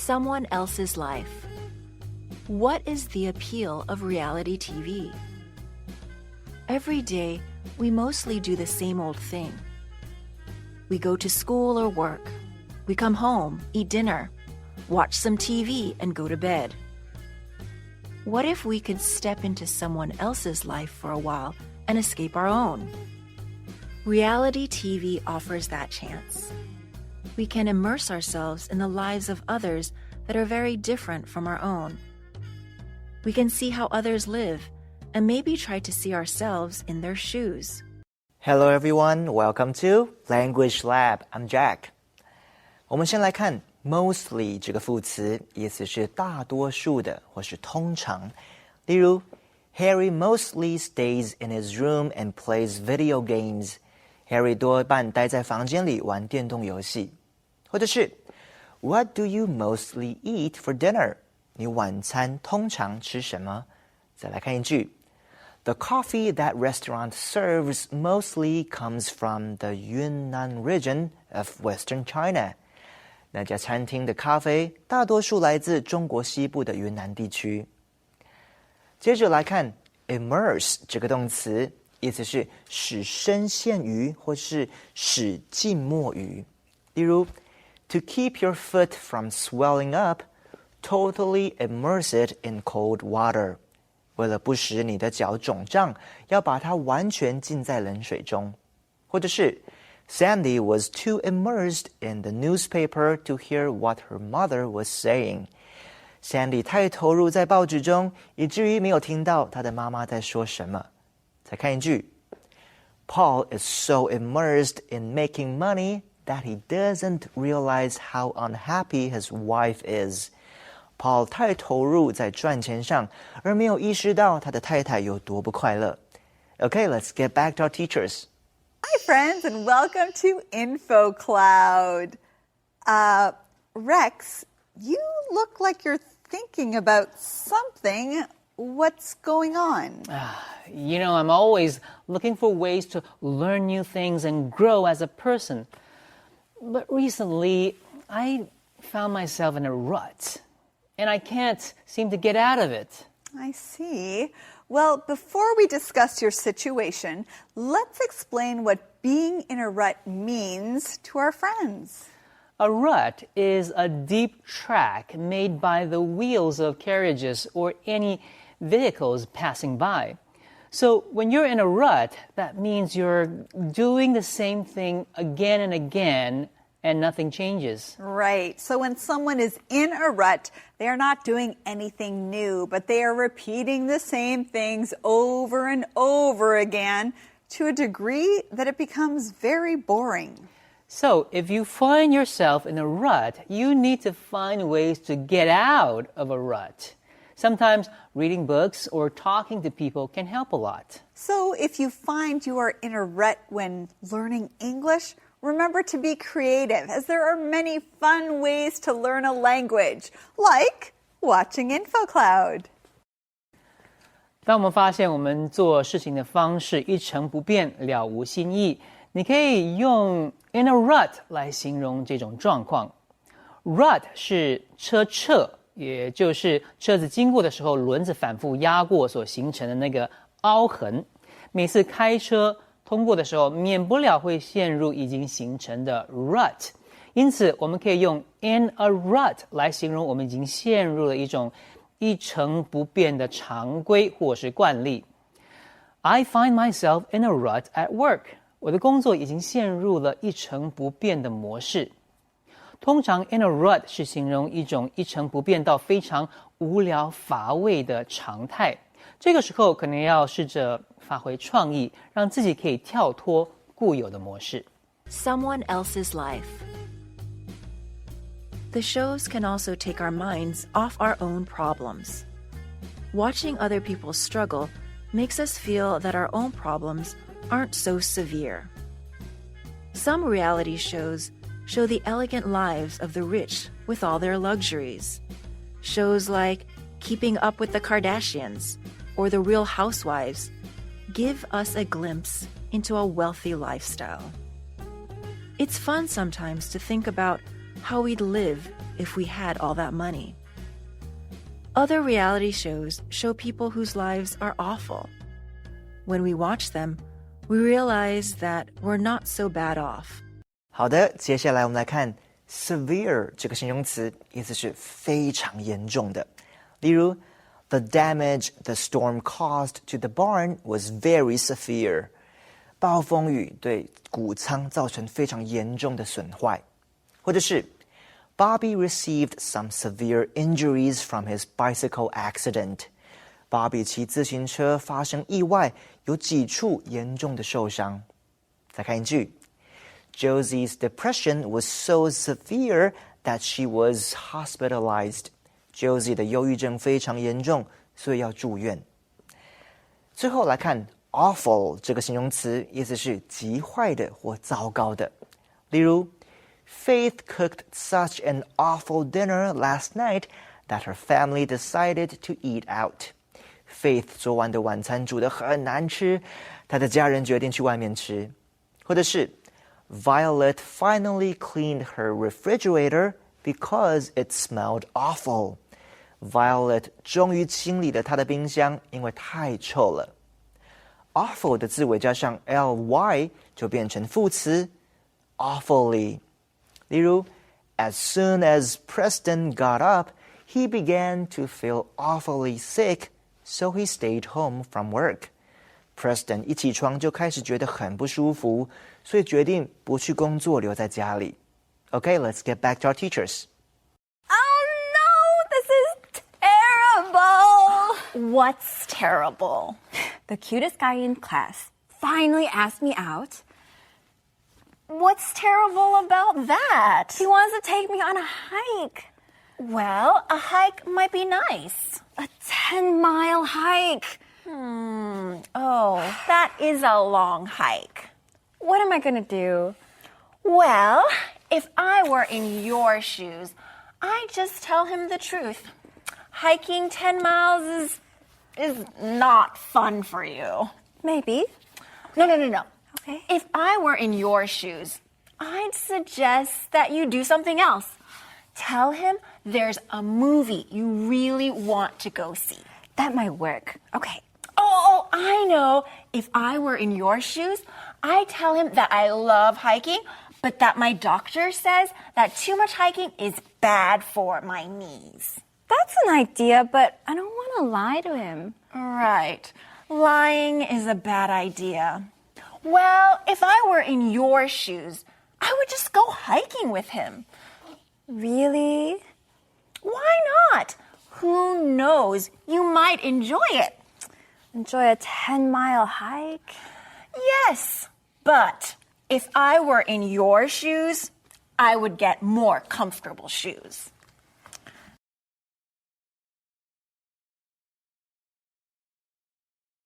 Someone else's life. What is the appeal of reality TV? Every day, we mostly do the same old thing. We go to school or work. We come home, eat dinner, watch some TV, and go to bed. What if we could step into someone else's life for a while and escape our own? Reality TV offers that chance. We can immerse ourselves in the lives of others that are very different from our own. We can see how others live and maybe try to see ourselves in their shoes. Hello everyone, welcome to Language Lab. I'm Jack. 我们先来看 mostly 这个副词，意思是大多数的或是通常。例如 Harry mostly stays in his room and plays video games. Harry 多半待在房间里玩电动游戏。或者是 What do you mostly eat for dinner? 你晚餐通常吃什么？再来看一句The coffee that restaurant serves mostly comes from the Yunnan region of Western China. 那家餐厅的咖啡大多数来自中国西部的云南地区。接着来看 immerse 这个动词，意思是使深陷于或是使浸没于。例如 To keep your foot from swelling up, totally immerse it in cold water. 为了不使你的脚肿胀，要把它完全浸在冷水中。或者是 Sandy was too immersed in the newspaper to hear what her mother was saying. Sandy 太投入在报纸中，以至于没有听到她的妈妈在说什么。再看一句 Paul is so immersed in making money that he doesn't realize how unhappy his wife is. Paul 太投入在赚钱上，而没有意识到他的太太有多不快乐。Okay, let's get back to our teachers. Hi, friends, and welcome to Info Cloud. Rex, you look like you're thinking about something. What's going on? You know, I'm always looking for ways to learn new things and grow as a person. But recently, I found myself in a rut, and I can't seem to get out of it. I see. Well, before we discuss your situation, let's explain what being in a rut means to our friends. A rut is a deep track made by the wheels of carriages or any vehicles passing by. So when you're in a rut, that means you're doing the same thing again and again, and nothing changes. Right. So when someone is in a rut, they are not doing anything new, but they are repeating the same things over and over again to a degree that it becomes very boring. So if you find yourself in a rut, you need to find ways to get out of a rut. Sometimes reading books or talking to people can help a lot. So if you find you are in a rut when learning English, remember to be creative, as there are many fun ways to learn a language, like watching InfoCloud. 当我们发现我们做事情的方式一成不变，了无新意，你可以用 in a rut 来形容这种状况。Rut 是车侧，也就是车子经过的时候，轮子反复压过所形成的那个凹痕。每次开车通过的时候，免不了会陷入已经形成的 rut， 因此我们可以用 in a rut 来形容我们已经陷入了一种一成不变的常规或是惯例。I find myself in a rut at work. 我的工作已经陷入了一成不变的模式。通常 in a rut 是形容一种一成不变到非常无聊乏味的常态。这个时候可能要试着发挥创意，让自己可以跳脱固有的模式。Someone else's life. The shows can also take our minds off our own problems. Watching other people struggle makes us feel that our own problems aren't so severe. Some reality shows show the elegant lives of the rich with all their luxuries. Shows like Keeping Up with the Kardashians or The Real Housewives give us a glimpse into a wealthy lifestyle. It's fun sometimes to think about how we'd live if we had all that money. Other reality shows show people whose lives are awful. When we watch them, we realize that we're not so bad off. 好的，接下来我们来看 severe 这个形容词，意思是非常严重的。例如 The damage the storm caused to the barn was very severe. 暴风雨对谷仓造成非常严重的损坏。或者是 Bobby received some severe injuries from his bicycle accident. 芭比骑自行车发生意外，有几处严重的受伤。再看一句 Josie's depression was so severe that she was hospitalized. Josie 的忧郁症非常严重，所以要住院。最后来看 awful 这个形容词，意思是极坏的或糟糕的。例如Faith cooked such an awful dinner last night that her family decided to eat out. Faith 昨晚的晚餐煮得很难吃，她的家人决定去外面吃。或者是 Violet finally cleaned her refrigerator because it smelled awful. Violet 终于清理了她的冰箱，因为太臭了。Awful 的字尾加上 ly 就变成副词 awfully。例如 As soon as Preston got up, he began to feel awfully sick, so he stayed home from work. Preston 一起床就开始觉得很不舒服，所以决定不去工作，留在家里。Okay, let's get back to our teachers. Oh no, this is terrible. What's terrible? The cutest guy in class finally asked me out. What's terrible about that? He wants to take me on a hike. Well, a hike might be nice. A 10-mile hike. Oh, that is a long hike. What am I going to do? Well, if I were in your shoes, I'd just tell him the truth. Hiking 10 miles is not fun for you. Maybe. No. Okay. If I were in your shoes, I'd suggest that you do something else. Tell him there's a movie you really want to go see. That might work. Okay. Oh, I know. If I were in your shoes, I'd tell him that I love hiking, but that my doctor says that too much hiking is bad for my knees. That's an idea, but I don't want to lie to him. Right. Lying is a bad idea. Well, if I were in your shoes, I would just go hiking with him. Really? Why not? Who knows? You might enjoy it. Enjoy a 10-mile hike? Yes, but if I were in your shoes, I would get more comfortable shoes.